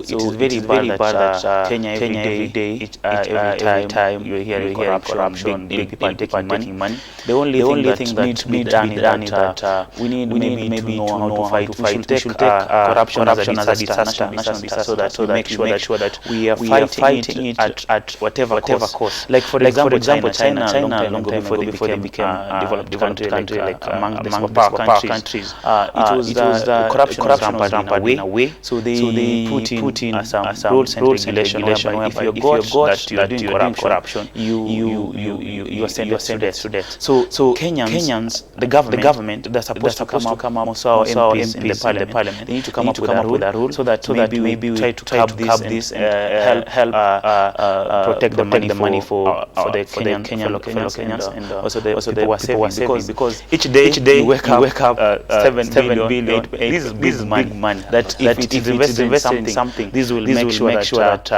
It is very bad that Kenya every day, every time you're hearing corruption, big people taking money. The only thing that needs to be done is that we need maybe to know how to fight. We should take corruption as a disaster, so that we make sure that we are fighting it at whatever cost. Like for example, China long time before they became a developed country, like among the superpower countries, it was corruption was rampant in a way. So they put in some rules and regulation whereby if you got that you are doing corruption, you are sentenced to death. So Kenyans, the government, they're supposed to come up, also our MPs in the parliament, they need to come up with a rule so that maybe we try to curb this and help protect the money for the Kenyan Kenyans and also the people who are saving, because each day you wake up 7 billion, this is money that if it is invested in something, this will make sure that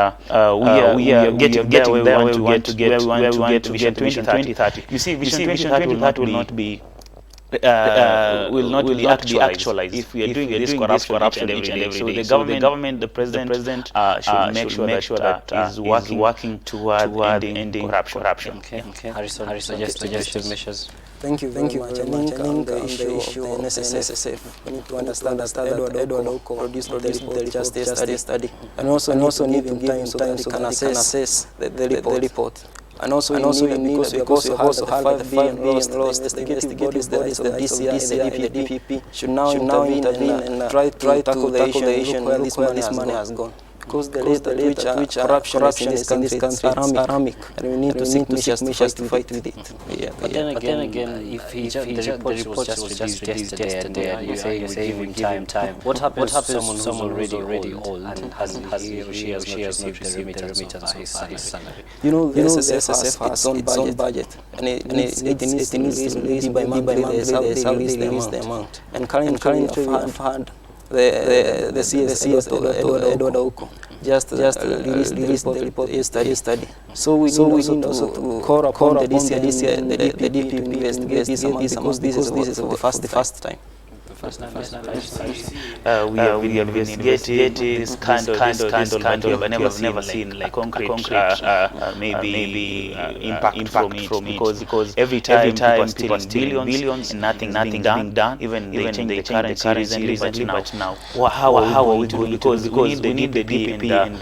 we are getting there where we want to get Vision 2030. You see, Vision 2030 will not be actualized if we are doing this corruption each and every day. So the government, the president should make sure that is working toward ending corruption. Okay. Harrison, suggestive measures. Thank you very much. I think the issue of the NSSF, we need to understand that Edward Oko produced the justice study, and also need to give him time so that he can assess the report. And also you need because you also have the $5 billion lost investigative bodies, the DCI and the DPP should now intervene and try to tackle the issue where this money has gone. Because the rate at which corruption is in this country is alarming, and we need to seek measures to fight with it. Yeah, but then again, if the report was just released yesterday, and you say give time, what happens to someone who's already old and he or she has not received the remittance of his salary? You know, the SSF has its own budget, and it needs to release by monthly the amount. And currently we have the CS Edward Oko just released the report yesterday. So we need also to call upon the DCI and the DPP to investigate this amount, because this is the first time. We have investigated this kind of we have never seen like concrete maybe impact from it, because every time people are stealing billions and nothing being done. Even they change the currency recently, but now how are we doing? Because we need the DPP and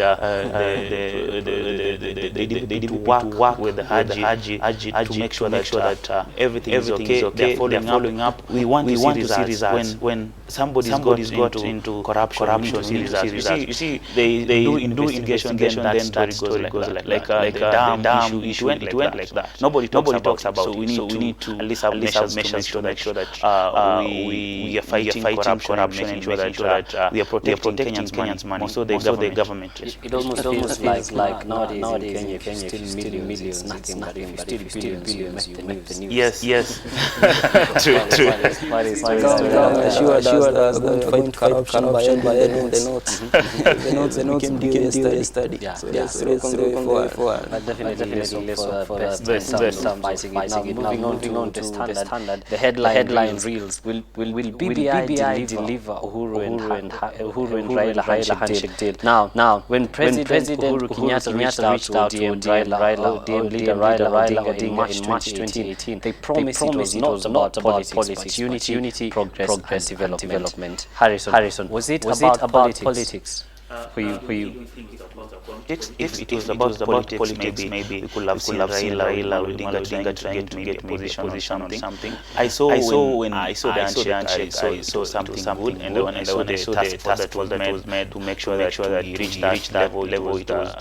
they need to work with the Haji to make sure that everything is okay. They're following up. We want to see results. When somebody's got into corruption, you see, they do investigation, then that story goes like the dam issue went like that. Nobody talks about. So we need to at least have measures to make sure that we are fighting corruption, making sure that we are protecting Kenyans' money, also the government. It almost feels like nowadays in Kenya, if you steal millions, it's nothing, but if you steal billions, you make the news. Yes. True. Sure that going to fight corruption by ending the notes. The notes became due yesterday. Yeah. So that's going forward. But definitely for the basic. Now moving on to standard. The headline reels will BBI deliver Uhuru and Raila handshake deal. Now when President Uhuru Kenyatta reached out to Raila Odinga in March 2018, they promised it was not about politics, but unity, progress, and development. Harrison, was it about politics for you? If it was about politics, maybe we could have seen Raila Odinga trying to get position on something. I saw when I saw the handshake, I saw something good, and when I saw the task force that was made to make sure that we reached that level, it was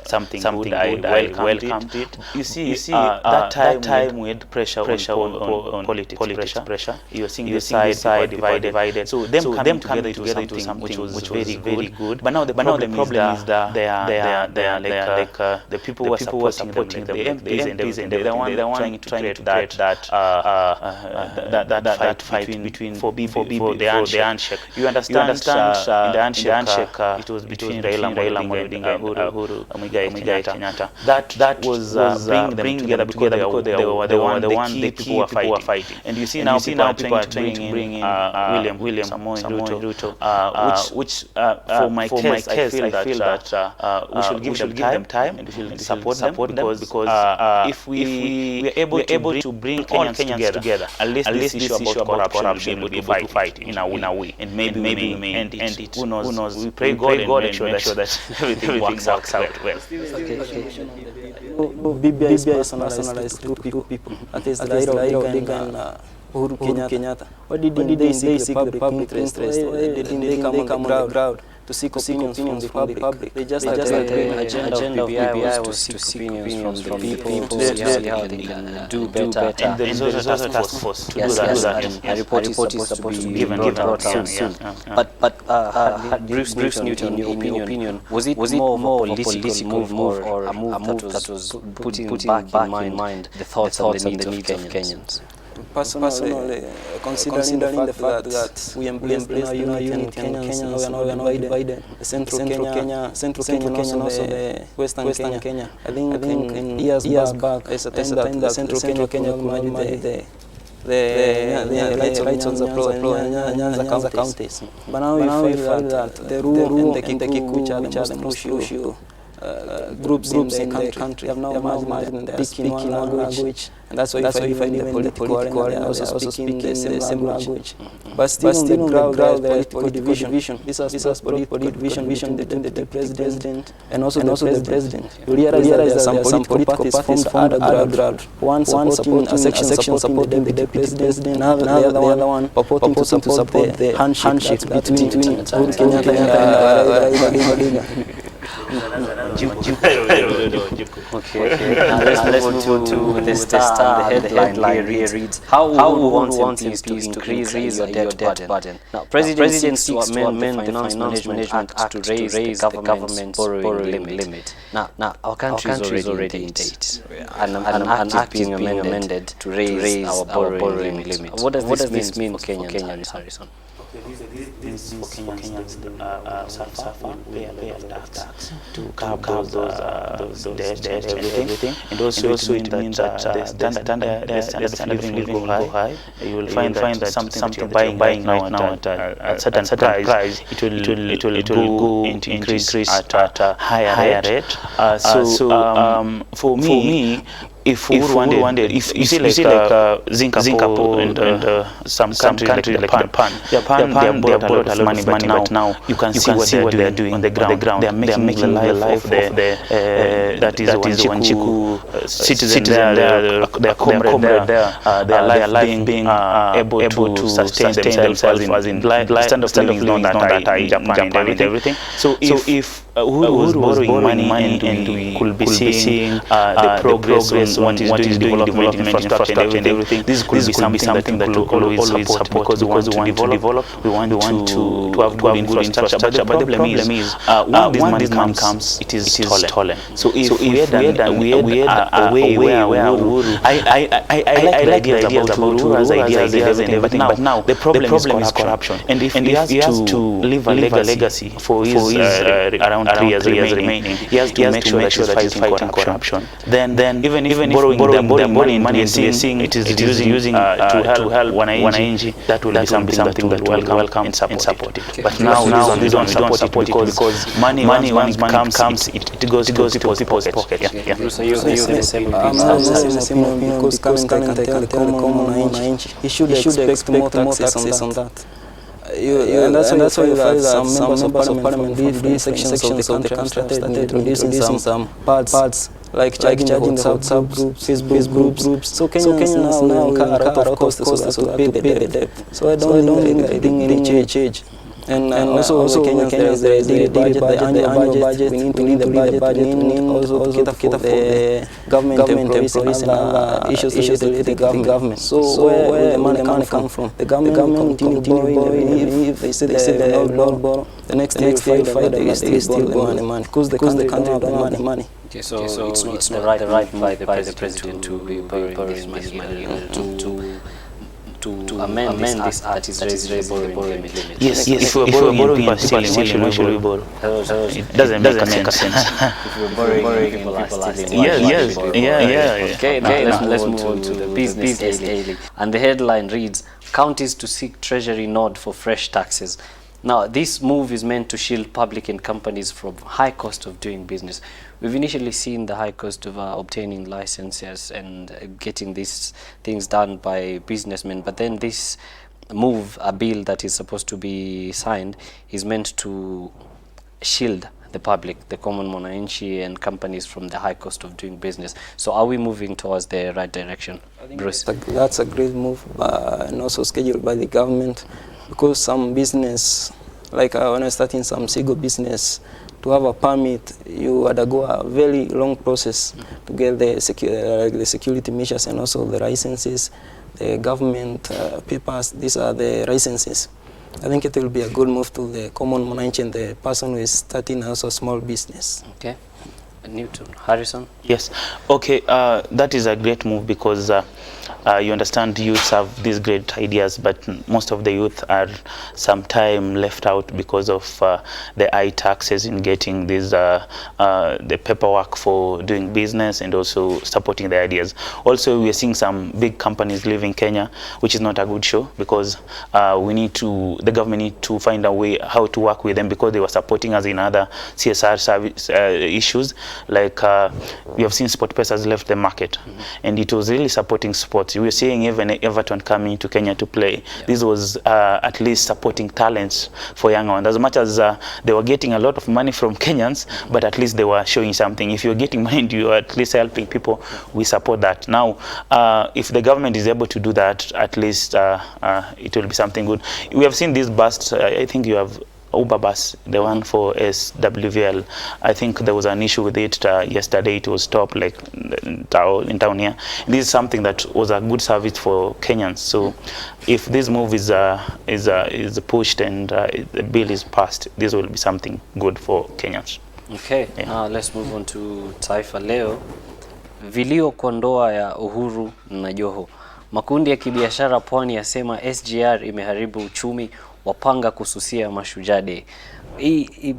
something good. I welcomed it. You see, that time we had pressure on politics. You were seeing the side divided. So them coming together to something which was very good. But now the problem is that they are like the people who are supporting the MPs and they're the one trying to create that fight between for the handshake. You understand in the handshake it was between Raila Odinga and Uhuru Muigai Kenyatta. That was bringing them together because they were the one the people were fighting. And you see now people are trying to bring in William Samoei Ruto, which for my case, I feel that we should give them time and we should support them because if we are able to bring Kenyans together, at least this issue about corruption will be able to fight in a way, and maybe we may end it. Who knows? We pray God and make sure that everything works out well. BBI is personalized to people. At least Raila Odinga and Uhuru Kenyatta. Why didn't they seek the public interest? Why didn't they come on the crowd to seek opinions from the public? They just the agenda of BBI was to seek opinions from the people, see how they can do better. And there is also a task force to do that. And a report is supposed to be given out soon. But Bruce Newton, in your opinion, was it more of a political move or a move that was putting back in mind the thoughts and the needs of Kenyans? Personally, considering the fact that we embrace now unity and Kenyans now we are divided, Central Kenya and also the Western Kenya. I think in years back, it's a time that Central Kenya could manage the rights of the Nyanza counties. But now we find that the Ruo and the Kikuyu, which are the most crucial groups in the country, have now merged in their speaking one language. And that's why you find even the political arena also speaking the same language. But still on the ground there is political division. This has political division between the president and also the president. You realize that there are some political parties formed underground. One supporting a section supporting the deputy president, and the other one purporting to support the handshake between Uhuru Kenyatta and Raila Odinga. Okay. Let's move to the star. The headline here reads: How wants MPs to increase your debt burden? Now, President seeks to amend the Finance Management Act to raise the government's borrowing limit. Now, our country is already in debt, and an act being amended to raise our borrowing limit. What does this mean for Kenyans, Harrison? This for Kenyans suffer pay a lot of tax to cover those debt and everything. And also it means that the standard of living will go high. You will find that something that you're buying right now at a certain price, it will go into increase at a higher rate. So for me, if Uhuru wanted, if you see like Singapore and some countries like Japan, they have brought a lot of money, but now you can see what they are doing on the ground. They are making the life of that is Wanjiku citizen there, their comrade there, their life being able to sustain themselves as in standard of living is not that high in Japan and everything. So if Uhuru was borrowing money and we could be seeing the progress on what is doing, development infrastructure and everything, this could be something that we always support because we want to develop, we want to have good infrastructure. But the problem is, when this money comes, it is stolen. So if we had a way where Uhuru, I like the ideas about Uhuru's ideas and everything, but now the problem is corruption. And if he has to leave a legacy for his around 3 years remaining, he has to make sure that he's fighting corruption. Then even borrowing money into seeing it is using to help wananchi, that will be something that will welcome and support it. But now we don't support it because money once comes it goes to people's pocket. So you the same opinion because can tell the common wananchi he should expect more taxes on that. And that's why you find that some members of parliament leave these sections of the country started introducing some parts like charging WhatsApp groups, Facebook groups. So Kenyans now incur a lot of costs to pay the debt. So I don't think any change. And also Kenyans, there is the annual budget. We need the budget. We need also to cater for the government employees and other issues related to the government. So where the money come from? The government continue borrowing. If they say they will borrow, the next year they still borrow money because the country don't have money. Okay, so it's the right by the president to be borrowing his money to amend this act that is raising the borrowing limit. Yes. If we're borrowing and stealing, why should we borrow? It doesn't make sense. If we're borrowing, people are stealing. Yes. Okay, now let's move on to the business daily. And the headline reads: Counties to seek Treasury nod for fresh taxes. Now, this move is meant to shield public and companies from high cost of doing business. We've initially seen the high cost of obtaining licenses and getting these things done by businessmen, but then this move, a bill that is supposed to be signed, is meant to shield the public, the common mwananchi and companies from the high cost of doing business. So are we moving towards the right direction, Bruce? That's a great move, and also scheduled by the government, because some business, like when I started some single business, to have a permit, you had to go a very long process to get the security measures and also the licenses, the government papers. These are the licenses. I think it will be a good move to the common mwananchi and the person who is starting also a small business. Okay. Newton. Harrison? Yes. Okay, that is a great move, because you understand youths have these great ideas, but most of the youth are sometime left out because of the high taxes in getting these the paperwork for doing business and also supporting the ideas. Also, we are seeing some big companies leaving Kenya, which is not a good show, because the government need to find a way how to work with them, because they were supporting us in other CSR service issues. Like we have seen SportPesa has left the market, and it was really supporting sports. We were seeing even Everton coming to Kenya to play. Yeah. This was at least supporting talents for young ones. As much as they were getting a lot of money from Kenyans, but at least they were showing something. If you're getting money, you are at least helping people. We support that. Now, if the government is able to do that, at least it will be something good. We have seen this bust. I think you have Uber bus, the one for SWVL. I think there was an issue with it yesterday. It was stopped like in town here. This is something that was a good service for Kenyans. So if this move is pushed and the bill is passed, this will be something good for Kenyans. Okay, yeah. Now let's move on to Taifa Leo. Vilio kwa ndoa ya Uhuru na Joho. Makundi ya kibiashara Pwani yasema SGR imeharibu uchumi, wapanga kususia Mashujaa Day. Hii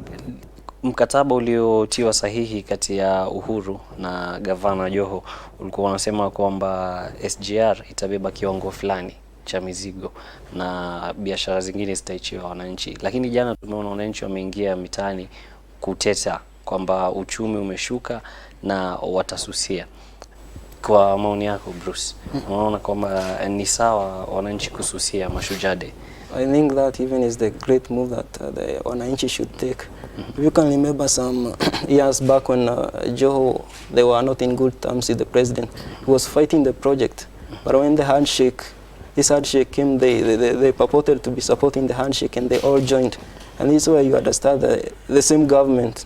mkataba uliotiwa sahihi kati ya Uhuru na Gavana Joho ulikuwa unasema kwamba SGR itabeba kiwango fulani cha mizigo na biashara zingine zitaichiwa wananchi. Lakini jana tumeona wananchi wameingia mitaani kuteta kwamba uchumi umeshuka na watasusia. Kwa maoni yako Bruce, unaona kwamba ni sawa wananchi kususia Mashujaa Day? I think that even is the great move that the wananchi should take. If you can remember some years back when Joho, they were not in good terms with the president. He was fighting the project, but when this handshake came, they purported to be supporting the handshake, and they all joined. And this is where you understand that the same government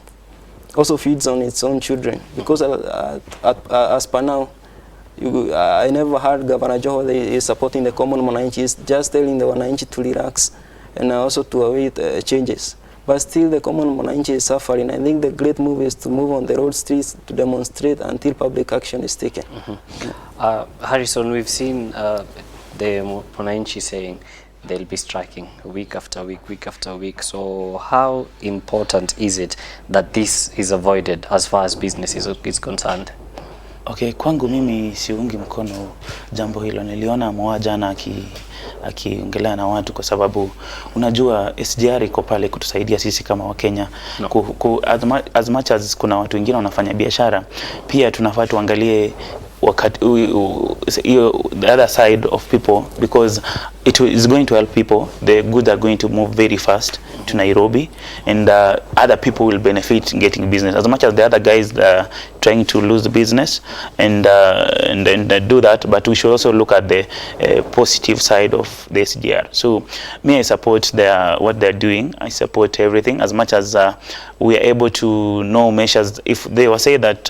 also feeds on its own children, because as per now, I never heard Governor Joho is supporting the common mwananchi. He's just telling the wananchi to relax and also to await changes. But still the common mwananchi is suffering. I think the great move is to move on the road streets to demonstrate until public action is taken. Harrison, we've seen the mwananchi saying they'll be striking week after week. So how important is it that this is avoided as far as business is concerned? Okay, kwangu mimi siungi mkono jambo hilo. Niliona Moa jana akiongelea na watu, kwa sababu unajua SGR iko pale kutusaidia sisi kama Wakenya. No. As much as kuna watu wengine wanafanya biashara, pia tunafaa tuangalie wakati the other side of people, because it is going to help people. The goods are going to move very fast to Nairobi, and other people will benefit in getting business, as much as the other guys trying to lose business and do that. But we should also look at the positive side of the SGR. So me, I support what they're doing. I support everything, as much as we are able to know measures. If they were say that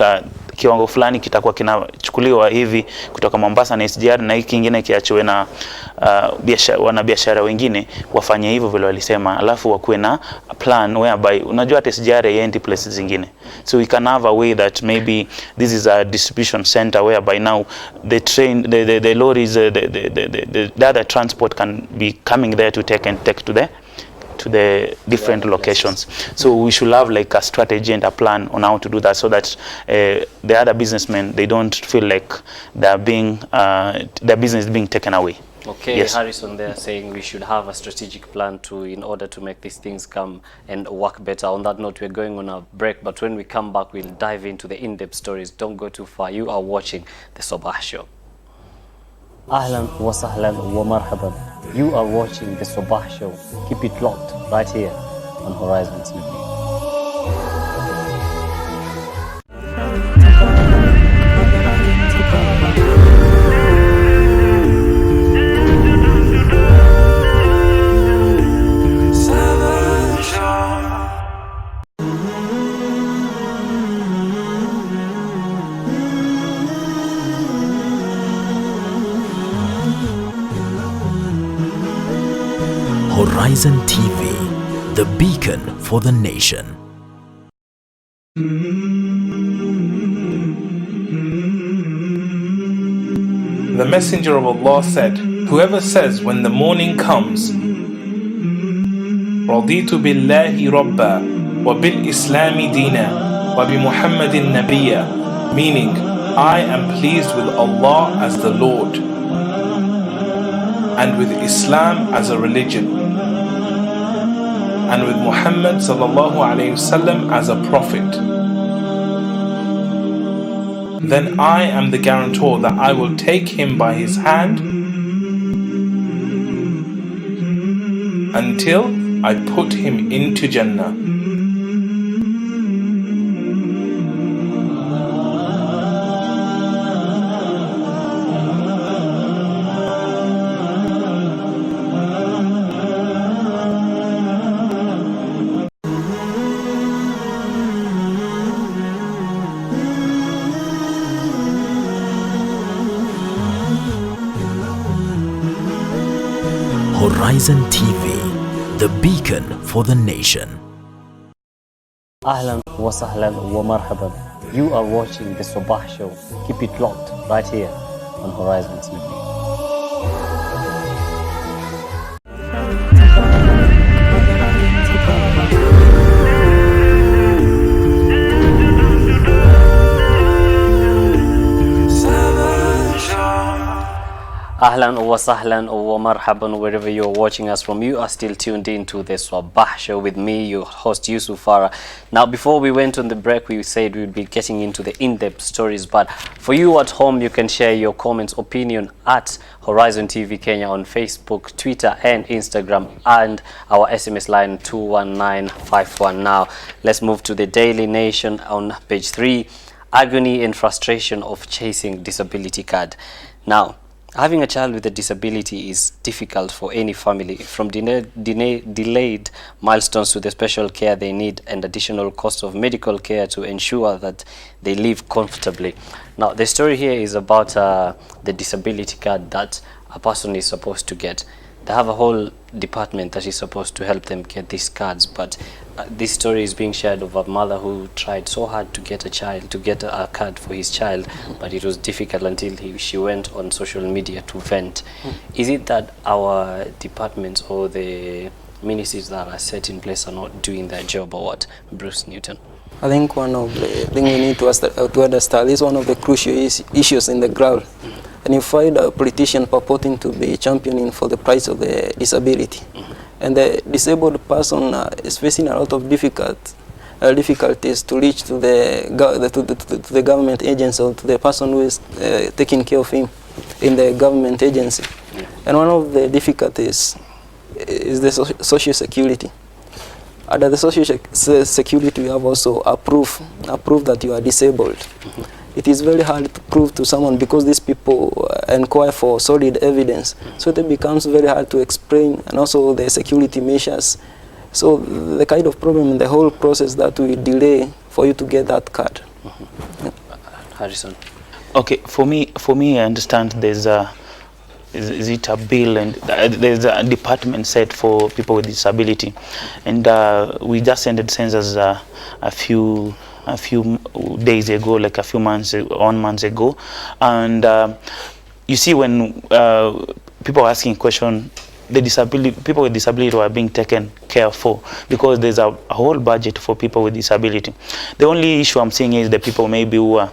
kiwango fulani kitakuwa kinachukuliwa hivi kutoka Mombasa na SGR, na hiki kingine kiachwe na wanabiashara wengine, wafanye hivyo vile walisema, alafu wakuwe na plan whereby unajua at SGR yendi places zingine. So we can have a way that maybe this is a distribution center whereby now the train, the lorries, the other transport can be coming there to take to the different locations. So we should have like a strategy and a plan on how to do that, so that the other businessmen, they don't feel like they're being their business is being taken away. Okay, Yes. Harrison there saying we should have a strategic plan in order to make these things come and work better. On that note, we're going on a break, but when we come back, we'll dive into the in-depth stories. Don't go too far. You are watching the Sabah Show. Ahlan wa sahlan wa marhaban. You are watching the Sabah Show. Keep it locked right here on Horizon TV. Horizon TV, the beacon for the nation. The Messenger of Allah said, whoever says when the morning comes, رَضِيتُ بِاللَّهِ رَبًّا وَبِالْإِسْلَامِ دِينًا وَبِمُحَمَّدٍ نَبِيًّا, meaning, I am pleased with Allah as the Lord, and with Islam as a religion, and with Muhammad sallallahu alayhi wasallam as a prophet, then I am the guarantor that I will take him by his hand until I put him into Jannah. Horizon TV, the beacon for the nation. Ahlan wa sahlan wa marhaban. You are watching the Sabah Show. Keep it locked right here on Horizon TV. Ahlan wa sahlan wa marhaban, wherever you're watching us from. You are still tuned in to the Sabah Show with me, your host Yusuf Farah. Now, before we went on the break, we said we'd be getting into the in-depth stories, but for you at home, you can share your comments, opinion at Horizontv Kenya on Facebook, Twitter and Instagram, and our SMS line 21951. Now, let's move to the Daily Nation on page 3. Agony and frustration of chasing disability card. Now, having a child with a disability is difficult for any family, from delayed milestones to the special care they need and additional cost of medical care to ensure that they live comfortably. Now, the story here is about the disability card that a person is supposed to get. They have a whole department that is supposed to help them get these cards, but this story is being shared of a mother who tried so hard to get a card for his child, but it was difficult until she went on social media to vent. Is it that our departments or the ministries that are set in place are not doing their job, or what, Bruce Newton? I think one of the things we need to understand is one of the crucial issues in the ground. And you find a politician purporting to be championing for the price of the disability. And the disabled person is facing a lot of difficulties to reach to the government agency, or to the person who is taking care of him in the government agency. And one of the difficulties is the social security. Under the social security, we have also a proof that you are disabled. It is very hard to prove to someone because these people inquire for solid evidence. So it becomes very hard to explain, and also the security measures. So the kind of problem in the whole process that will delay for you to get that card. Harrison. Okay, for me, I understand there's a bill, and there's a department set for people with disability, and we just ended census a few days ago, like a few months ago, and you see when people are asking question the disability, people with disability are being taken care for, because there's a whole budget for people with disability. The only issue I'm seeing is the people maybe who are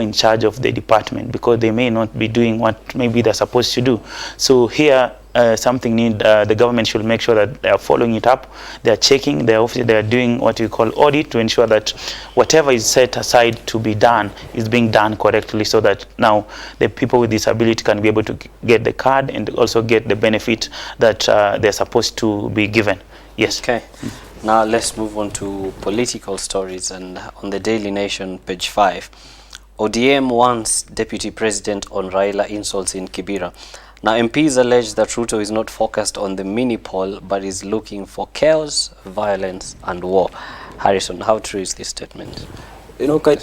in charge of the department, because they may not be doing what maybe they're supposed to do. So here, something the government should make sure that they are following it up. They are checking their office. They are doing what we call audit to ensure that whatever is set aside to be done is being done correctly, so that now the people with disability can be able to get the card and also get the benefit that they're supposed to be given. Yes. Okay. Now let's move on to political stories. And on the Daily Nation, page 5, ODM wants Deputy President on Raila insults in Kibera. Now, MPs allege that Ruto is not focused on the mini poll, but is looking for chaos, violence, and war. Harrison, how true is this statement? You know, okay.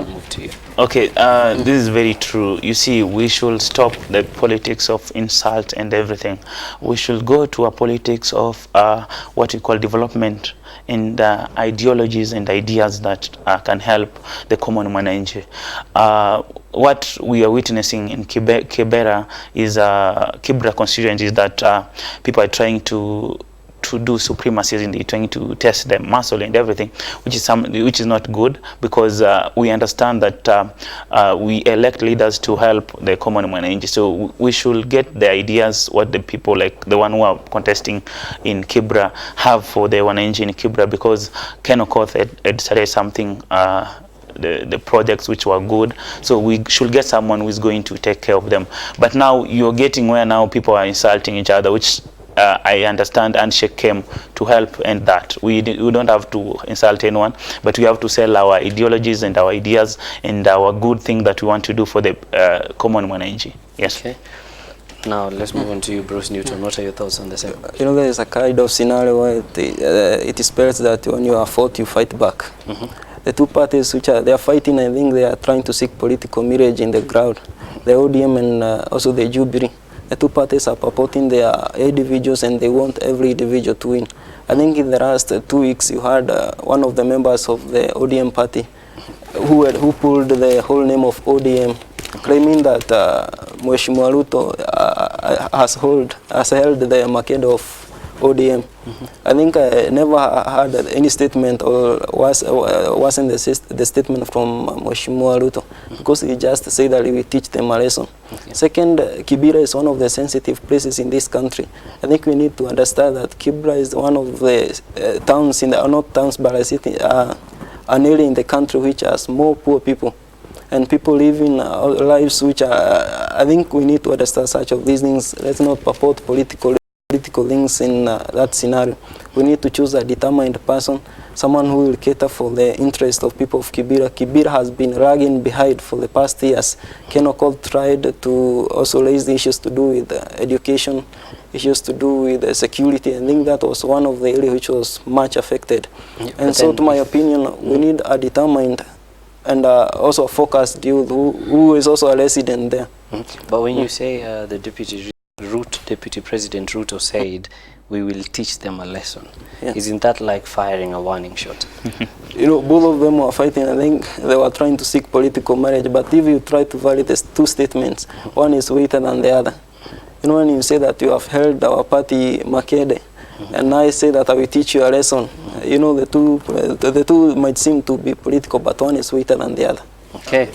Move to you. Okay, this is very true. You see, we should stop the politics of insult and everything. We should go to a politics of what we call development, and ideologies and ideas that can help the common mwananchi. What we are witnessing in Kibera is Kibera constituency is that people are trying to do supremacy, and they're trying to test the muscle and everything, which is not good, because we understand that we elect leaders to help the common mwananchi. So we should get the ideas what the people, like the one who are contesting in Kibera, have for the wananchi in Kibera, because Ken Okoth had started something, the projects which were good, so we should get someone who is going to take care of them. But now you're getting where now people are insulting each other, which I understand Handshake came to help end that. We don't have to insult anyone, but we have to sell our ideologies and our ideas and our good thing that we want to do for the common mwananchi. Yes. Okay. Now let's move on to you, Bruce Newton. What are your thoughts on the same? You know, there is a kind of scenario where it spells that when you are fought, you fight back. The two parties which they are fighting, I think they are trying to seek political mirage in the ground. The ODM and also the Jubilee. The two parties are purporting they are individuals and they want every individual to win. I think in the last 2 weeks you had one of the members of the ODM party who pulled the whole name of ODM, claiming that Mheshimiwa Ruto has held the market of ODM. I think I never heard any statement or wasn't the statement from Mheshimiwa Ruto, because he just said that he will teach them a lesson. Second, Kibera is one of the sensitive places in this country. I think we need to understand that Kibera is one of the towns in the, not towns, but a city, an area in the country which has more poor people, and people living lives which are, I think we need to understand such of these things. Let's not purport political things in that scenario. We need to choose a determined person, someone who will cater for the interest of people of Kibera. Kibera has been lagging behind for the past years. Ken Okoth tried to also raise the issues to do with education, issues to do with security. I think that was one of the areas which was much affected. Yeah, and so, to my opinion, we need a determined and also a focused youth who is also a resident there. But when you say the Deputy President Ruto said, we will teach them a lesson. Yeah. Isn't that like firing a warning shot? You know, both of them were fighting. I think they were trying to seek political marriage. But if you try to validate two statements, one is weighted than the other. You know, when you say that you have held our party Makede, and I say that I will teach you a lesson, you know, the two might seem to be political, but one is weighted than the other. Okay.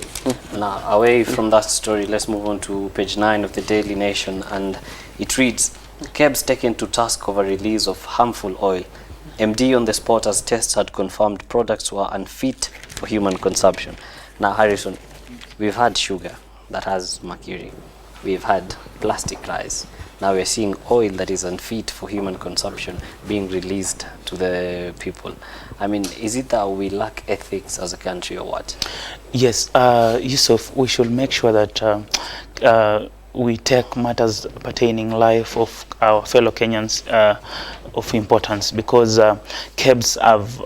Now, away from that story, let's move on to page 9 of the Daily Nation, and it reads, KEBS taken to task over release of harmful oil. MD on the spot as tests had confirmed products were unfit for human consumption. Now, Harrison, we've had sugar that has mercury. We've had plastic rice. Now we're seeing oil that is unfit for human consumption being released to the people. I mean, is it that we lack ethics as a country or what? Yes, Yusuf, we should make sure that we take matters pertaining life of our fellow Kenyans of importance, because KEBS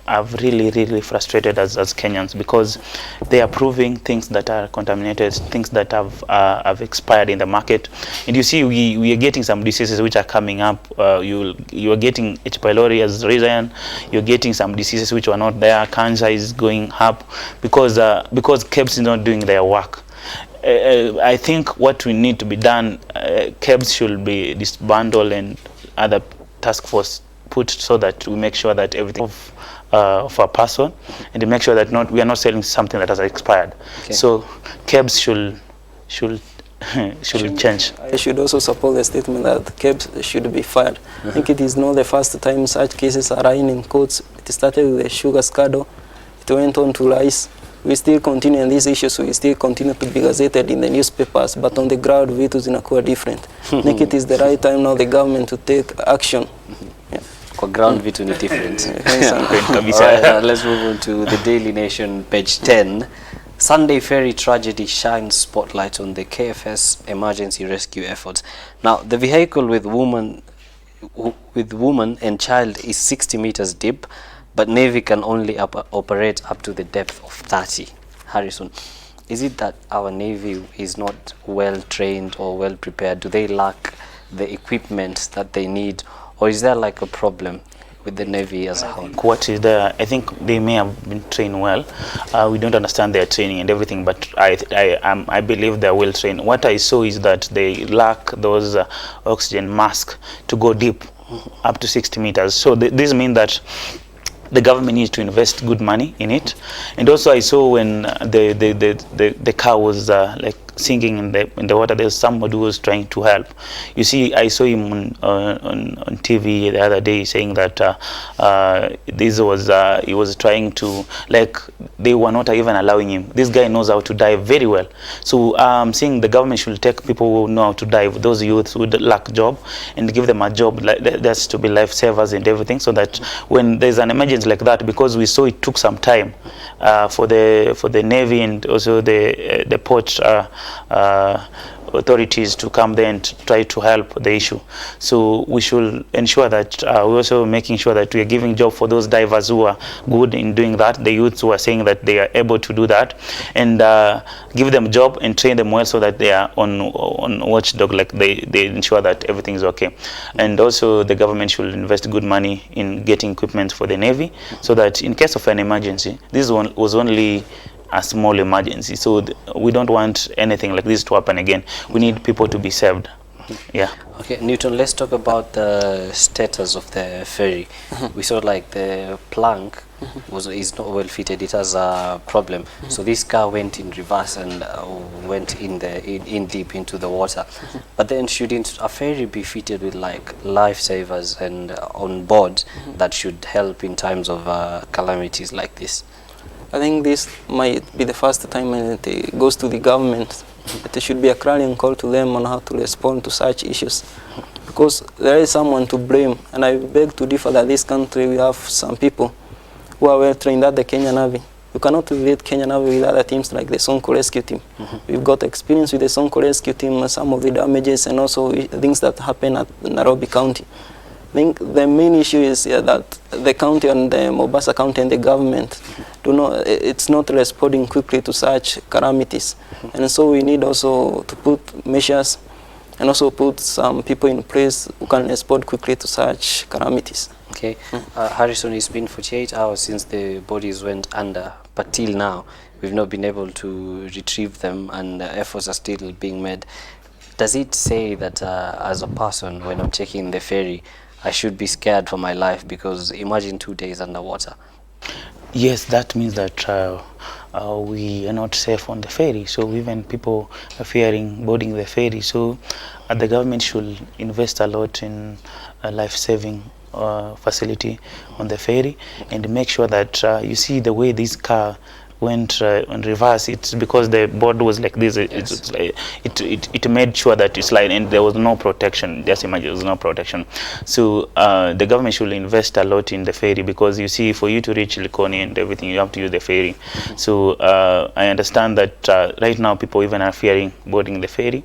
have really frustrated us as Kenyans, because they are proving things that are contaminated, things that have expired in the market. And you see, we are getting some diseases which are coming up. You are getting H. pylori has risen. You're getting some diseases which were not there. Cancer is going up because KEBS is not doing their work. I think what we need to be done cabs should be disbandled and other task force put so that we make sure that everything of a person, and to make sure that we are not selling something that has expired. Okay. So cabs should change. I should also support the statement that cabs should be fired. I think it is not the first time such cases are lying in courts. It started with the sugar scandal. It went on to rice. We still continue in these issues. We still continue to be gazetted in the newspapers, but on the ground, vitu zinakuwa different. I think it is the right time now the government to take action. Yeah. Kwa ground vitu ni different. Alright, let's move on to the Daily Nation, page 10. Sunday ferry tragedy shines spotlight on the KFS emergency rescue efforts. Now, the vehicle with woman and child is 60 meters deep, but Navy can only operate up to the depth of 30. Harrison, is it that our Navy is not well trained or well prepared? Do they lack the equipment that they need, or is there like a problem with the Navy as a whole? What is there? I think they may have been trained well. We don't understand their training and everything, but I believe they're well trained. What I saw is that they lack those oxygen masks to go deep, up to 60 meters. So this means that the government needs to invest good money in it. And also I saw when the car was like sinking in the water, there's somebody who was trying to help. You see, I saw him on TV the other day saying that he was trying to, like, they were not even allowing him. This guy knows how to dive very well. So I'm saying the government should take people who know how to dive, those youths who lack job, and give them a job. Like, that's to be lifesavers and everything, so that when there's an emergency like that, because we saw it took some time for the Navy and also the port authorities to come there and try to help the issue. So we should ensure that we're also making sure that we are giving job for those divers who are good in doing that, the youths who are saying that they are able to do that, and give them job and train them well so that they are on watchdog, like they ensure that everything is okay. And also the government should invest good money in getting equipment for the Navy, so that in case of an emergency, this one was only a small emergency, so we don't want anything like this to happen again. We need people to be saved. Yeah. Okay, Newton, let's talk about the status of the ferry. We saw like the plank is not well fitted. It has a problem. So this car went in reverse and went in deep into the water. But then shouldn't a ferry be fitted with like lifesavers and on board that should help in times of calamities like this? I think this might be the first time when it goes to the government. There should be a clarion call to them on how to respond to such issues, because there is someone to blame. And I beg to differ that this country, we have some people who are well trained at the Kenya Navy. You cannot relate Kenya Navy with other teams like the Sonko Rescue Team. We've got experience with the Sonko Rescue Team, some of the damages and also things that happen at Nairobi County. I think the main issue is that the county and the Mombasa County and the government it's not responding quickly to such calamities. And so we need also to put measures and also put some people in place who can respond quickly to such calamities. Okay. Harrison, it's been 48 hours since the bodies went under, but till now we've not been able to retrieve them, and efforts are still being made. Does it say that as a person, when I'm checking the ferry, I should be scared for my life? Because imagine 2 days underwater. Yes, that means that we are not safe on the ferry. So even people are fearing boarding the ferry. So the government should invest a lot in a life-saving facility on the ferry, and make sure that you see the way this car went on reverse. It's because the board was like this. It made sure that it's like, and there was no protection. Just imagine, there was no protection. So the government should invest a lot in the ferry, because you see, for you to reach Likoni and everything, you have to use the ferry. So I understand that right now people even are fearing boarding the ferry,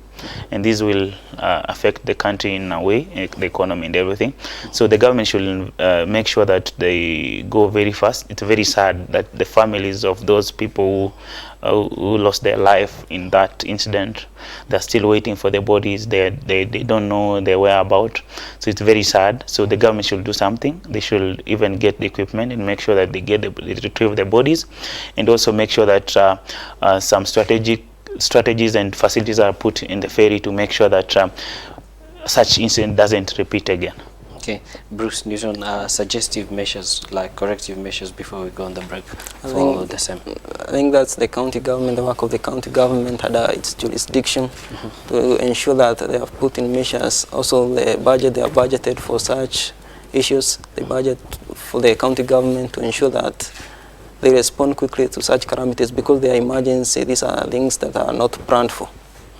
and this will affect the country in a way, the economy and everything. So the government should make sure that they go very fast. It's very sad that the families of those people who lost their life in that incident, they're still waiting for their bodies. They don't know their whereabouts. So it's very sad. So the government should do something. They should even get the equipment and make sure that they retrieve their bodies, and also make sure that some strategic strategies and facilities are put in the ferry to make sure that such incident doesn't repeat again. Okay, Bruce Newton, suggestive measures, like corrective measures before we go on the break for the same. I think that's the county government, the work of the county government under its jurisdiction to ensure that they have put in measures. Also the budget, they are budgeted for such issues, the budget for the county government to ensure that they respond quickly to such calamities because they are emergency. These are things that are not planned for.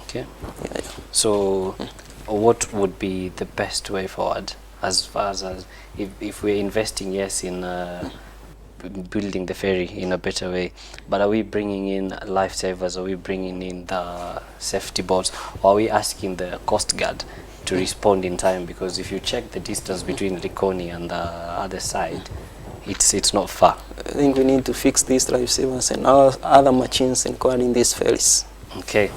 Okay. Yeah. So what would be the best way forward? As far as if we're investing, yes, in building the ferry in a better way, but are we bringing in lifesavers? Are we bringing in the safety boats? Or are we asking the Coast Guard to respond in time? Because if you check the distance between Likoni and the other side, it's not far. I think we need to fix these lifesavers and other machines required in these ferries. Okay.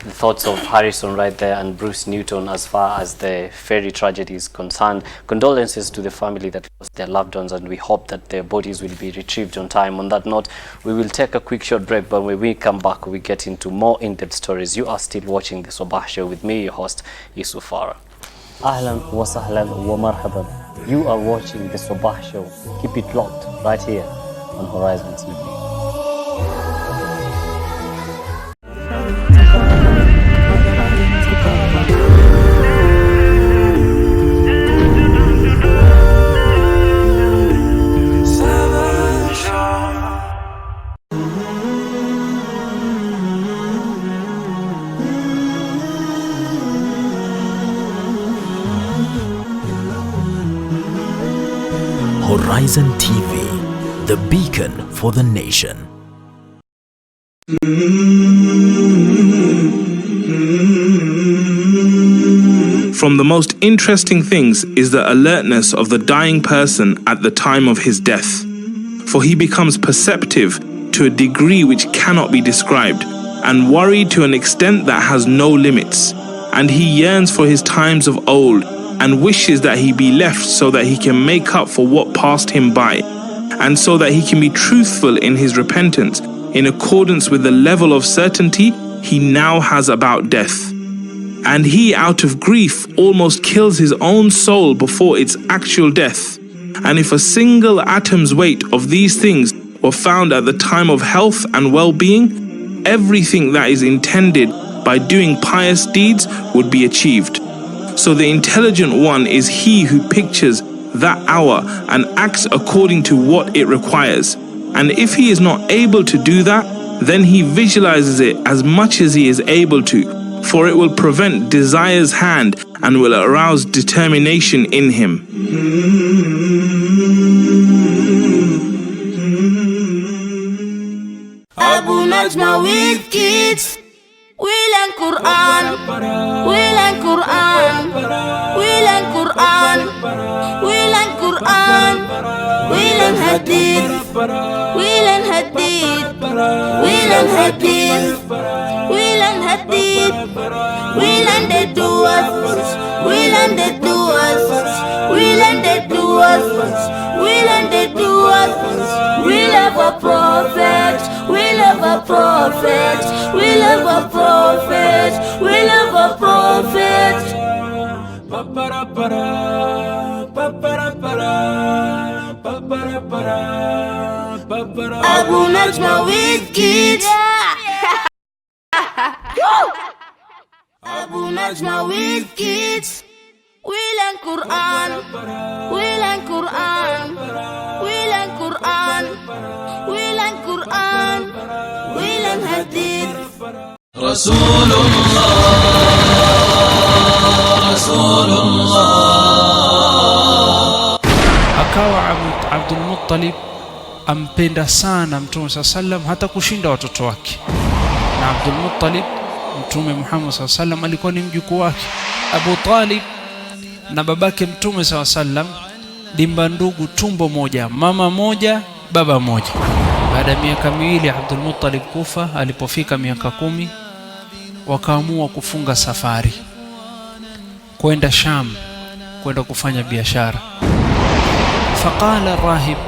The thoughts of Harrison right there and Bruce Newton as far as the ferry tragedy is concerned. Condolences to the family that lost their loved ones, and we hope that their bodies will be retrieved on time. On that note, we will take a quick short break, but when we come back, we get into more in-depth stories. You are still watching the Sabah Show with me, your host, Yusuf Farah. Ahlan wa sahlan wa marhaban. You are watching the Sabah Show. Keep it locked right here on Horizon TV. Horizon TV, the beacon for the nation. From the most interesting things is the alertness of the dying person at the time of his death. For he becomes perceptive to a degree which cannot be described, and worried to an extent that has no limits. And he yearns for his times of old, and wishes that he be left so that he can make up for what passed him by, and so that he can be truthful in his repentance in accordance with the level of certainty he now has about death. And he, out of grief, almost kills his own soul before its actual death. And if a single atom's weight of these things were found at the time of health and well-being, everything that is intended by doing pious deeds would be achieved. So the intelligent one is he who pictures that hour and acts according to what it requires. And if he is not able to do that, then he visualizes it as much as he is able to, for it will prevent desire's hand and will arouse determination in him. Abu Najma with kids. We learn Quran, we learn Quran, we learn Quran, we learn Quran, we learn Hadith, we learn Hadith, we learn Hadith, we learn Hadith, we learn the duas, we learn the duas, we learn the duas, we learn the duas, we love a prophet, we love a prophet, we love a prophet, we love a prophet. Abu Najma with kids. Abu Najma with kids. We learn Quran, we learn Quran, we learn Quran, we learn Quran, we learn Hadith. Rasulullah, Rasulullah. Akawa Abdul Muttalib ampenda sana Mtume sallam hata kushinda watoto wake. Na Abdul Muttalib, Mtume Muhammad sallam alikuwa ni mjukuu wake. Abu Talib na babake Mtume sallam dimba ndugu, tumbo moja, mama moja, baba moja. Baada ya miaka miwili Abdul Muttalib kufa, alipofika miaka 10 wakaamua kufunga safari kwenda Sham, kwenda kufanya biashara. Faqala rahib,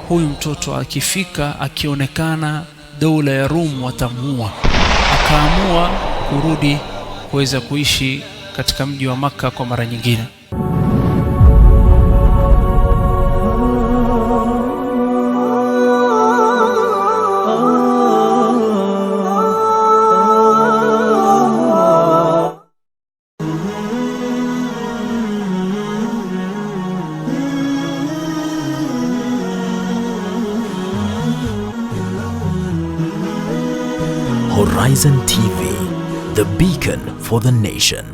huyu mtoto akifika akionekana dola ya Rum watamuua. akaamua kurudi kuweza kuishi katika mji wa Makka kwa mara nyingine. Horizon TV, the beacon for the nation.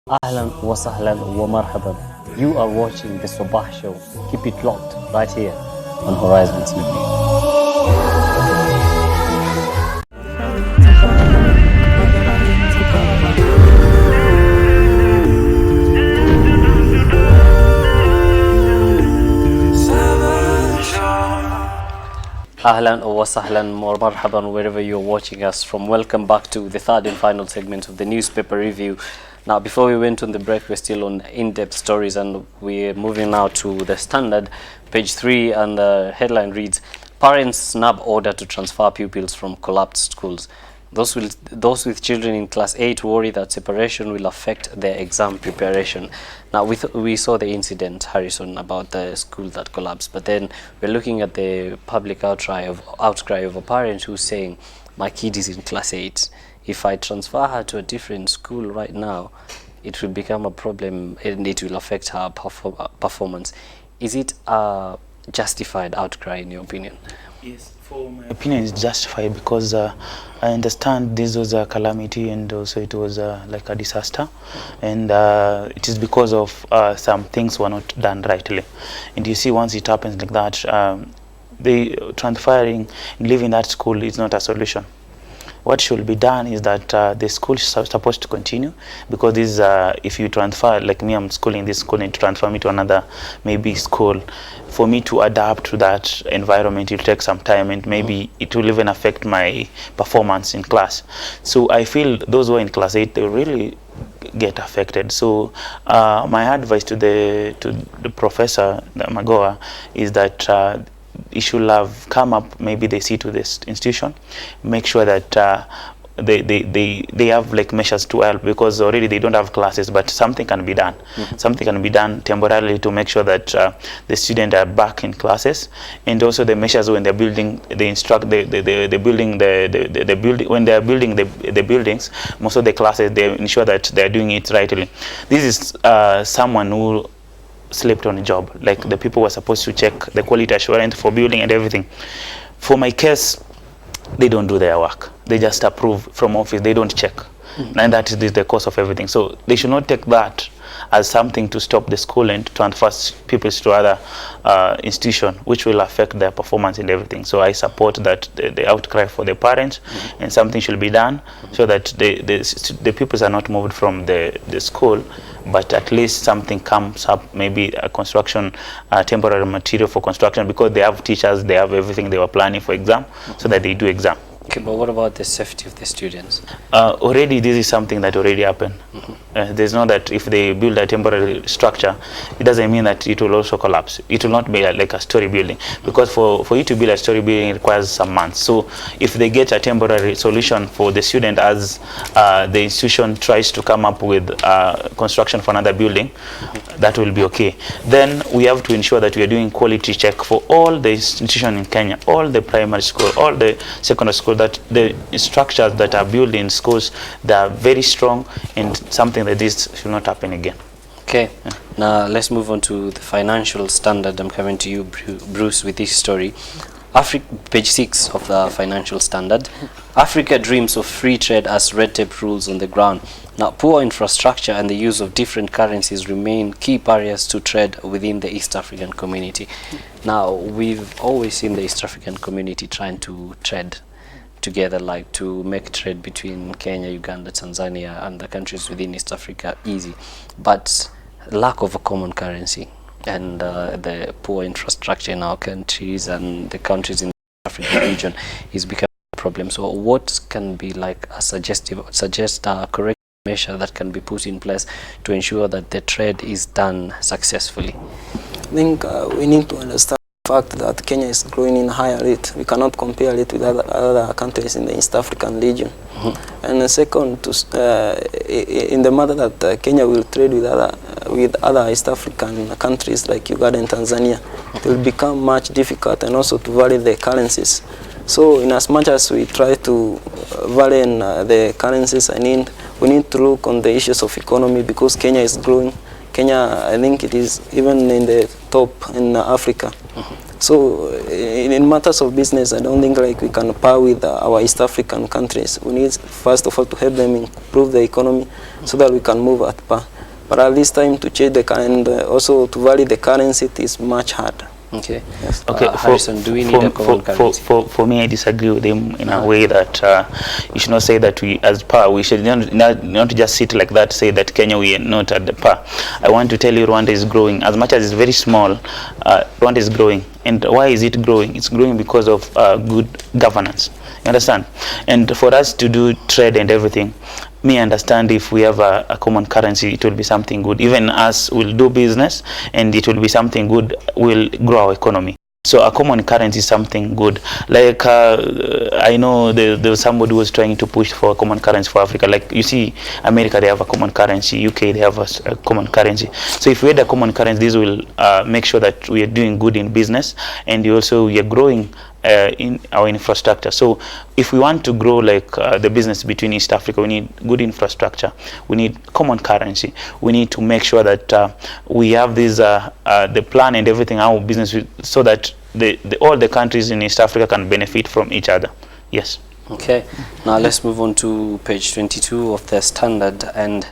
Ahlan wa sahlan wa marhaban. You are watching the Sabah Show. Keep it locked right here on Horizon TV. Ahlan wa sahlan wa marhaban wherever you're watching us from. Welcome back to the third and final segment of the newspaper review. Now, before we went on the break, we're still on in-depth stories, and we're moving now to the Standard, page 3, and the headline reads, Parents snub order to transfer pupils from collapsed schools. Those with children in class 8 worry that separation will affect their exam preparation. Now, we saw the incident, Harrison, about the school that collapsed, but then we're looking at the public outcry of a parent who's saying, my kid is in class 8. If I transfer her to a different school right now, it will become a problem and it will affect her performance. Is it a justified outcry in your opinion? Yes, for my opinion, it's justified because I understand this was a calamity and also it was like a disaster, and it is because of some things were not done rightly. And you see, once it happens like that, the transferring and leaving that school is not a solution. What should be done is that the school is supposed to continue, because this if you transfer, like me, I'm schooling this school, and to transfer me to another maybe school, for me to adapt to that environment, it will take some time, and maybe it will even affect my performance in class. So I feel those who are in class 8, they really get affected. So my advice to the professor, Magoa, is that it should have come up, maybe they see to this institution, make sure that they have like measures to help, because already they don't have classes, but something can be done. Something can be done temporarily to make sure that the students are back in classes, and also the measures when they're building, they instruct the building the building, when they are building the buildings, most of the classes, they ensure that they're doing it rightly. This is someone who slept on a job, like the people were supposed to check the quality assurance for building and everything. For my case, they don't do their work. They just approve from office. They don't check. And that is the cause of everything. So they should not take that as something to stop the school and to transfer people to other institution, which will affect their performance and everything. So I support that the outcry for the parents, and something should be done so that the pupils are not moved from the school, but at least something comes up, maybe a construction, temporary material for construction, because they have teachers, they have everything they were planning for exam, so that they do exam. Okay, but what about the safety of the students? Already this is something that already happened. There's no that if they build a temporary structure, it doesn't mean that it will also collapse. It will not be like a story building, because for you to build a story building, it requires some months. So if they get a temporary solution for the student, as the institution tries to come up with construction for another building, that will be okay. Then we have to ensure that we are doing quality check for all the institutions in Kenya, all the primary school, all the secondary school, that the structures that are built in schools, they are very strong, and something like this should not happen again. Okay, now let's move on to the financial standard. I'm coming to you, Bruce, with this story. Page 6 of the financial standard. Africa dreams of free trade as red tape rules on the ground. Now, poor infrastructure and the use of different currencies remain key barriers to trade within the East African community. Now, we've always seen the East African community trying to trade together, like to make trade between Kenya, Uganda, Tanzania, and the countries within East Africa easy. But lack of a common currency and the poor infrastructure in our countries and the countries in the African region is becoming a problem. So what can be like a suggest a correct measure that can be put in place to ensure that the trade is done successfully? I think we need to understand fact that Kenya is growing in a higher rate. We cannot compare it with other countries in the East African region. And second, in the matter that Kenya will trade with other East African countries like Uganda and Tanzania, it will become much difficult, and also to vary the currencies. So in as much as we try to vary the currencies, we need to look on the issues of economy, because Kenya is growing. Kenya, I think it is even in the top in Africa. So in matters of business, I don't think like we can par with our East African countries. We need first of all to help them improve the economy so that we can move at par. But at this time to change and also to vary the currency, it is much harder. Okay. Yes. Okay. Harrison, do we need a common currency? For me, I disagree with him in a way that you should not say that we, as par, we should not just sit like that, say that Kenya, we are not at the par. I want to tell you, Rwanda is growing. As much as it's very small, Rwanda is growing. And why is it growing? It's growing because of good governance. You understand? And for us to do trade and everything, me understand if we have a common currency, it will be something good. Even us will do business, and it will be something good, will grow our economy. So a common currency is something good. Like I know there was somebody who was trying to push for a common currency for Africa. Like you see, America, they have a common currency. UK, they have a common currency. So if we had a common currency, this will make sure that we are doing good in business, and also we are growing in our infrastructure. So if we want to grow like the business between East Africa, we need good infrastructure, we need common currency, we need to make sure that we have this the plan and everything, our business, so that all the countries in East Africa can benefit from each other. Yes. Okay, now let's move on to page 22 of the standard, and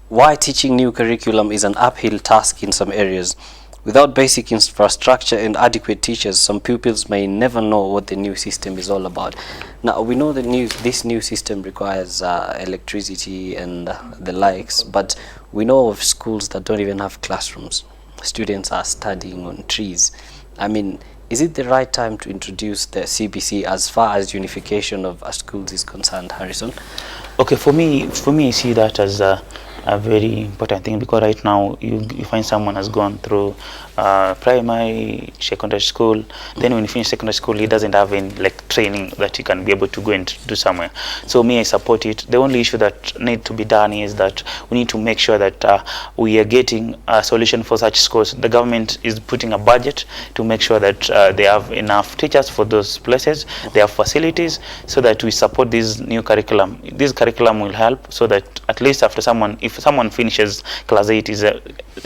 why teaching new curriculum is an uphill task in some areas. Without basic infrastructure and adequate teachers, some pupils may never know what the new system is all about. Now, we know this new system requires electricity and the likes, but we know of schools that don't even have classrooms. Students are studying on trees. I mean, is it the right time to introduce the CBC as far as unification of schools is concerned, Harrison? Okay, for me, I see that as a very important thing, because right now you find someone has gone through primary, secondary school, then when you finish secondary school, he doesn't have any like training that he can be able to go and do somewhere. So me, I support it. The only issue that need to be done is that we need to make sure that we are getting a solution for such schools. The government is putting a budget to make sure that they have enough teachers for those places, they have facilities, so that we support this new curriculum. This curriculum will help so that at least after if someone finishes class 8,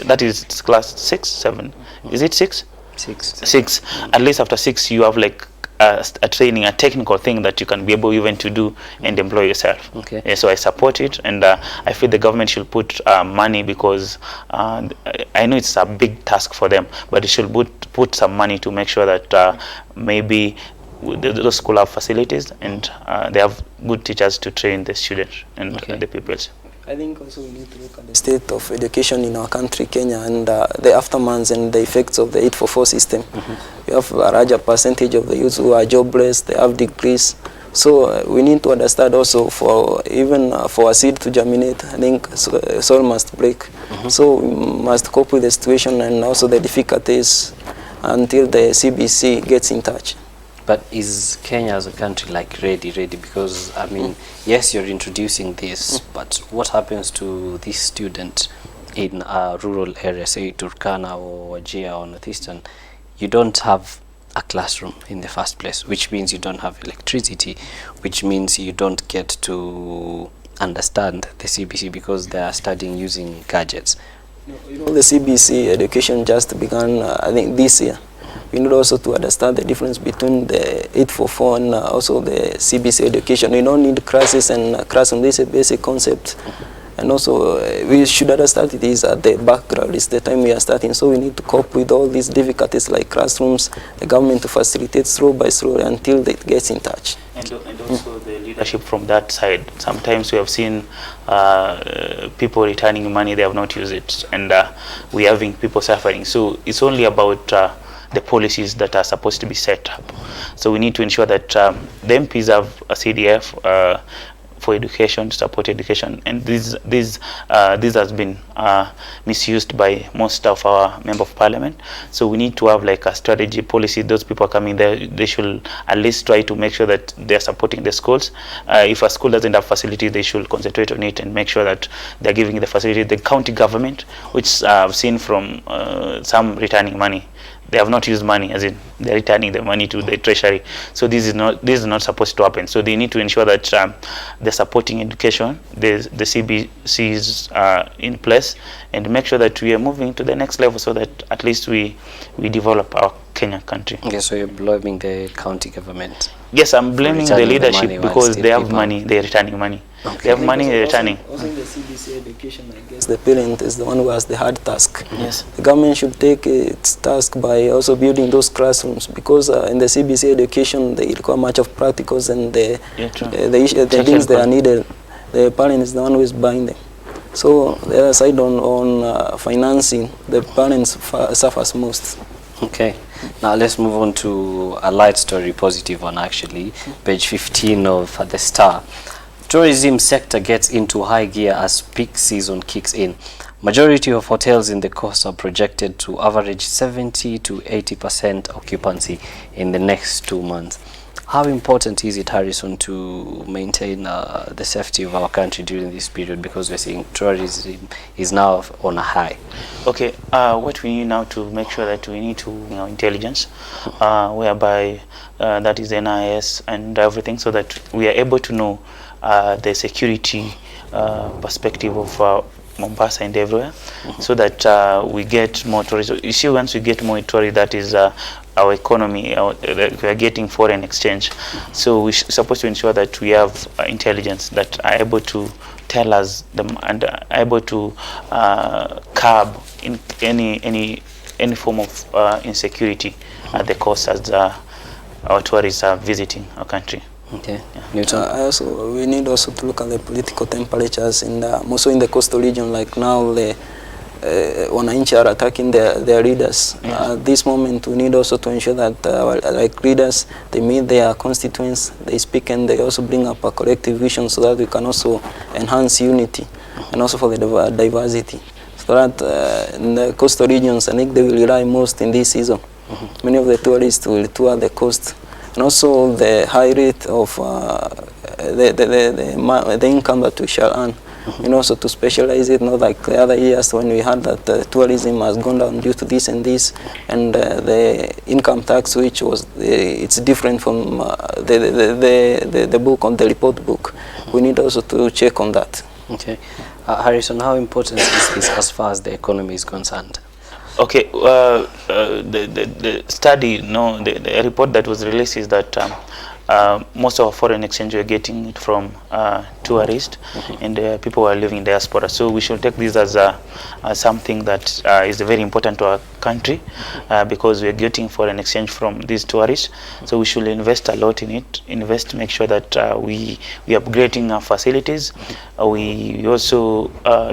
that is class 6, 7, is it 6? 6. At least after 6 you have like a training, a technical thing that you can be able even to do and employ yourself. Okay. Yeah, so I support it, and I feel the government should put money, because I know it's a big task for them, but it should put some money to make sure that maybe those schools have facilities, and they have good teachers to train the students and the pupils. I think also we need to look at the state of education in our country, Kenya, and the aftermaths and the effects of the 844 system. We have a larger percentage of the youth who are jobless, they have degrees. So we need to understand also for a seed to germinate, I think soil must break. So we must cope with the situation and also the difficulties until the CBC gets in touch. But is Kenya as a country like ready? Because I mean, yes, you're introducing this, but what happens to this student in a rural area, say Turkana or Wajir or Northeastern? You don't have a classroom in the first place, which means you don't have electricity, which means you don't get to understand the CBC because they are studying using gadgets. You know, the CBC education just began, I think, this year. We need also to understand the difference between the 844 and also the CBC education. We don't need classes and classroom. This is a basic concept. And also, we should understand it is at the background. It's the time we are starting. So we need to cope with all these difficulties like classrooms, the government to facilitate slow by slow until it gets in touch. And also the leadership from that side. Sometimes we have seen people returning money, they have not used it. And we're having people suffering. So it's only about the policies that are supposed to be set up. So we need to ensure that the MPs have a CDF for education, to support education, and this has been misused by most of our member of parliament. So we need to have like a strategy policy. Those people coming there, they should at least try to make sure that they are supporting the schools. If a school doesn't have facility, they should concentrate on it and make sure that they're giving the facility. The county government, which I've seen from some returning money, they have not used money, as in they're returning the money to the treasury. So this is not supposed to happen. So they need to ensure that they're supporting education, the CBCs are in place, and make sure that we are moving to the next level, so that at least we develop our Kenya country. Okay, so you're blaming the county government? Yes, I'm blaming the leadership because they have money, they're returning money. Okay. They have money, they're returning. Also in the CBC education, I guess the parent is the one who has the hard task. Yes. The government should take its task by also building those classrooms, because in the CBC education they require much of practicals, and the things that are needed, the parent is the one who is buying them. So the other side on financing, the parents suffers most. Okay, now let's move on to a light story, positive one actually. Page 15 of the Star. Tourism sector gets into high gear as peak season kicks in. Majority of hotels in the coast are projected to average 70 to 80% occupancy in the next 2 months. How important is it, Harrison, to maintain the safety of our country during this period, because we're seeing tourism is now on a high? Okay, what we need now to make sure that we need to, intelligence, whereby that is NIS and everything, so that we are able to know the security perspective of Mombasa and everywhere, so that we get more tourism. You see, once we get more tourism, that is our economy, we are getting foreign exchange. So we're supposed to ensure that we have intelligence that are able to tell us and are able to curb in any form of insecurity at the coast as our tourists are visiting our country. Okay. Yeah. We need also to look at the political temperatures, and also in the coastal region, like now the wananchi are attacking their leaders. Yes. At this moment, we need also to ensure that like leaders, they meet their constituents, they speak, and they also bring up a collective vision, so that we can also enhance unity and also for the diversity. So that in the coastal regions, I think they will rely most in this season. Many of the tourists will tour the coast. And also the high rate of the income that we shall earn, and also to specialize it, not like the other years when we had that tourism has gone down due to this and this, and the income tax, which was it's different from the book on the report book. We need also to check on that. Okay, Harrison, how important is this as far as the economy is concerned? Okay, the study, the report that was released is that most of our foreign exchange we're getting it from tourists, and people who are living in diaspora. So we should take this as something that is very important to our country, because we're getting foreign exchange from these tourists. So we should invest a lot in it. Make sure that we upgrading our facilities. We also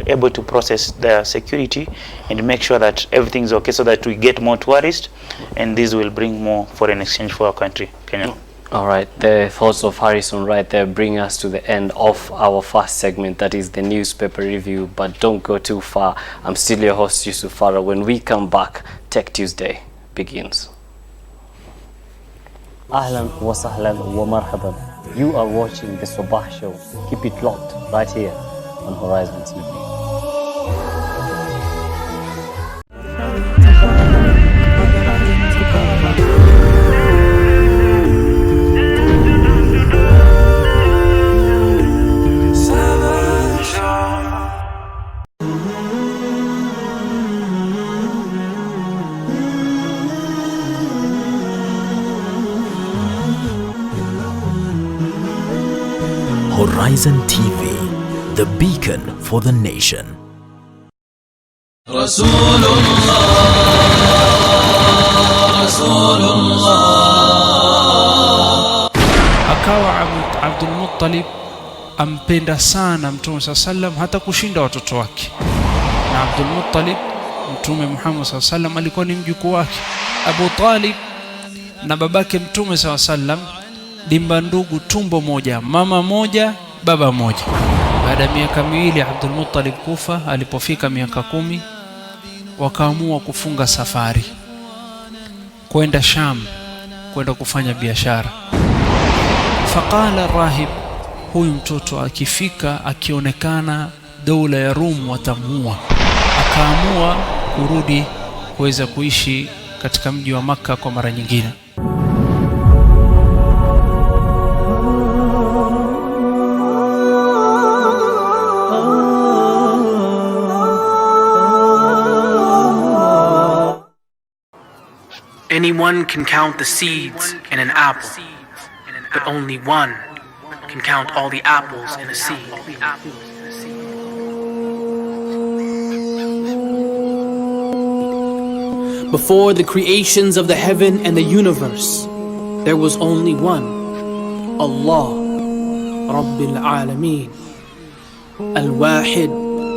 able to process their security and make sure that everything's okay, so that we get more tourists, and this will bring more foreign exchange for our country, Kenya. All right, the thoughts of Harrison right there bring us to the end of our first segment, that is the newspaper review. But don't go too far. I'm still your host, Yusuf Farah. When we come back, Tech Tuesday begins. Ahlan wa sahlan wa marhaban. You are watching the Sabah Show. Keep it locked right here on Horizon TV. Horizon TV, the beacon for the nation. Rasulullah, Rasulullah. Akawa Abdul Muttalib ampenda sana Mtume sallam hata kushinda watoto wake. Na Abdul Muttalib, Mtume Muhammad sallam alikuwa ni mjukuu wake. Abu Talib na babake Mtume sallam dimba ndugu, tumbo moja, mama moja, baba mmoja. Baada ya miaka miwili Abdul Muttalib kufa, alipofika miaka 10 wakaamua kufunga safari kwenda Sham kwenda kufanya biashara. Faqala rahib, huyu mtoto akifika akionekana dola ya Rum watamuua. Akaamua kurudi kuweza kuishi katika mji wa Makka kwa mara nyingine. Anyone can count the seeds in an apple, but only one can count all the apples in a seed. Before the creations of the heaven and the universe, there was only one, Allah, Rabbil Alameen, Al-Wahid,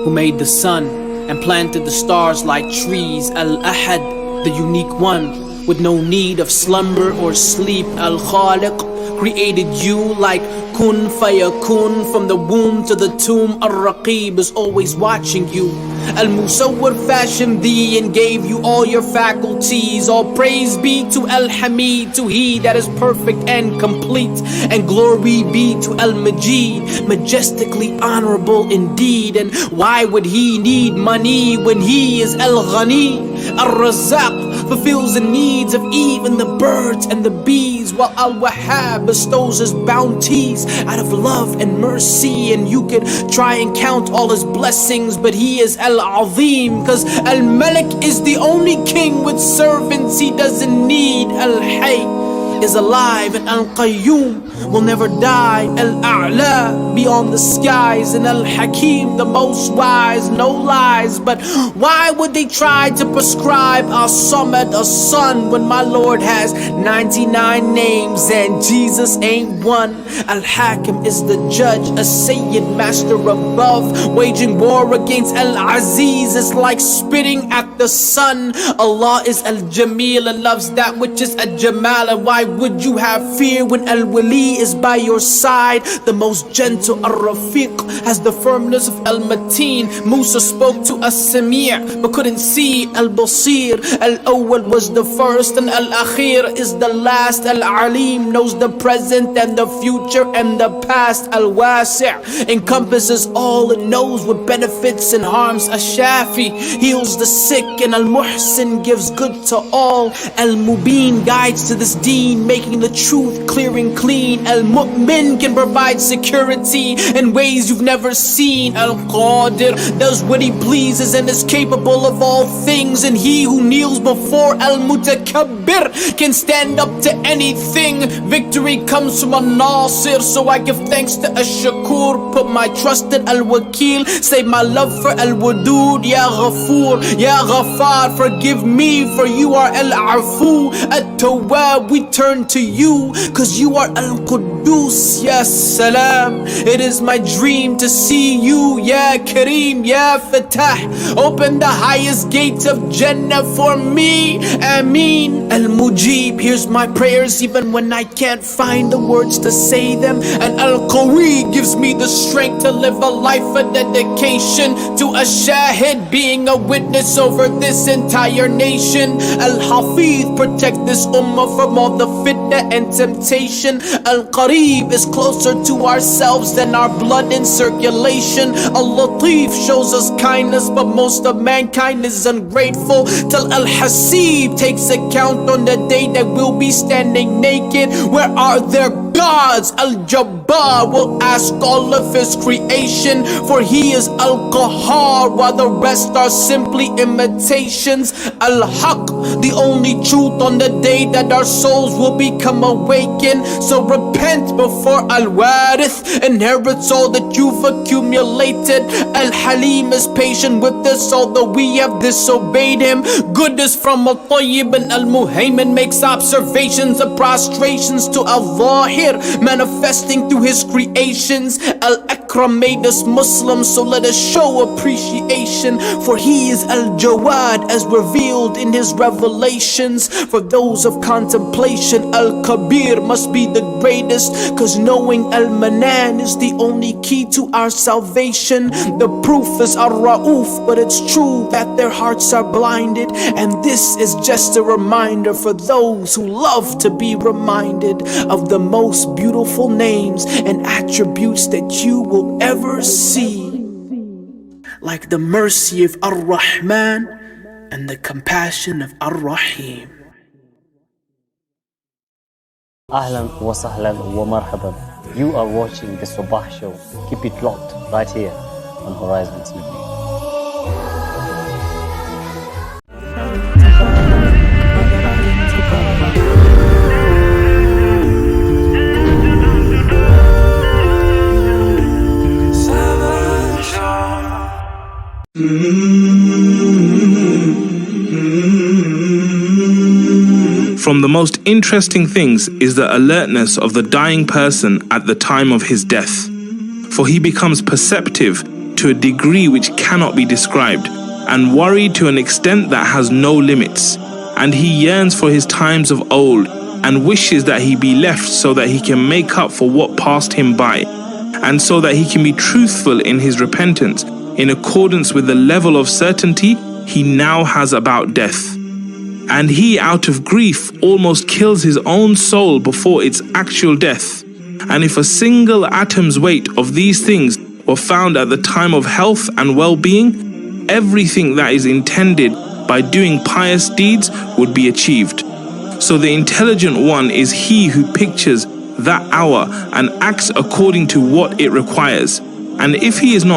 who made the sun and planted the stars like trees, Al-Ahad, the unique one, with no need of slumber or sleep, Al-Khaliq, created you like kun fayakun, from the womb to the tomb, Ar-Raqib is always watching you. Al-Musawwir fashioned thee and gave you all your faculties. All praise be to Al-Hamid, to he that is perfect and complete. And glory be to Al-Majid, majestically honorable indeed. And why would he need money when he is Al-Ghani? Al-Razzaq fulfills the needs of even the birds and the bees, while Al-Wahhab bestows his bounties out of love and mercy. And you could try and count all his blessings, but he is Al-Azim, cause Al-Malik is the only king with servants he doesn't need. Al-Hayy is alive, and Al-Qayyum will never die. Al-A'la beyond the skies, and Al-Hakim the most wise, no lies. But why would they try to prescribe As-Samad a son when my Lord has 99 names and Jesus ain't one? Al-Hakim is the judge, a Sayyid master above. Waging war against Al-Aziz is like spitting at the sun. Allah is Al-Jamil and loves that which is Al-Jamal. And why would you have fear when Al-Wali is by your side? The most gentle Ar-Rafiq has the firmness of Al-Mateen. Musa spoke to As-Sami' but couldn't see Al-Basir. Al-Awwal was the first and Al-Akhir is the last. Al-Alim knows the present and the future and the past. Al-Wasi' encompasses all, it knows what benefits and harms. Al-Shafi heals the sick, and Al-Muhsin gives good to all. Al-Mubin guides to this deen, making the truth clear and clean. Al-Mu'min can provide security in ways you've never seen. Al-Qadir does what he pleases and is capable of all things. And he who kneels before Al-Mutakabbir can stand up to anything. Victory comes from Al-Nasir, so I give thanks to Al-Shakur. Put my trust in Al-Wakil, save my love for Al-Wadud. Ya Ghafoor, Ya Ghaffar, forgive me, for you are Al-Afu. At-Tawwab, we turn to you, cause you are Al-Quddus. Ya Salam, it is my dream to see you. Ya Kareem, Ya Fatah, open the highest gates of Jannah for me. Ameen. Al-Mujib hears my prayers even when I can't find the words to say them. And Al-Qawi gives me the strength to live a life of dedication to a Shahid, being a witness over this entire nation. Al-Hafiz protect this ummah from all the fitna and temptation. Al-Qareeb is closer to ourselves than our blood in circulation. Al-Latif shows us kindness, but most of mankind is ungrateful. Till Al-Hasib takes account on the day that we'll be standing naked. Where are their gods? Al-Jabbar will ask all of his creation, for he is Al-Qahar, while the rest are simply imitations. Al-Haq, the only truth on the day that our souls will become awakened. So repent before Al-Warith inherits all that you've accumulated. Al-Halim is patient with us, although we have disobeyed him. Goodness from Al-Tayyib, and Al-Muhaymin makes observations of prostrations to Al-Zahir, manifesting through his creations. Al-Akram Akram made us Muslims, so let us show appreciation, for he is Al-Jawad as revealed in his revelations. For those of contemplation, Al-Kabir must be the greatest, cause knowing Al-Manan is the only key to our salvation. The proof is Ar-Ra'uf, but it's true that their hearts are blinded, and this is just a reminder for those who love to be reminded of the most beautiful names and attributes that you will ever see, like the mercy of Ar-Rahman and the compassion of Ar-Rahim. Ahlan wa sahlan wa marhaban. You are watching the Sabah Show. Keep it locked right here on Horizon TV. From the most interesting things is the alertness of the dying person at the time of his death, for he becomes perceptive to a degree which cannot be described, and worried to an extent that has no limits, and he yearns for his times of old, and wishes that he be left so that he can make up for what passed him by, and so that he can be truthful in his repentance in accordance with the level of certainty he now has about death. And he, out of grief, almost kills his own soul before its actual death. And if a single atom's weight of these things were found at the time of health and well-being, everything that is intended by doing pious deeds would be achieved. So the intelligent one is he who pictures that hour and acts according to what it requires. And if he is not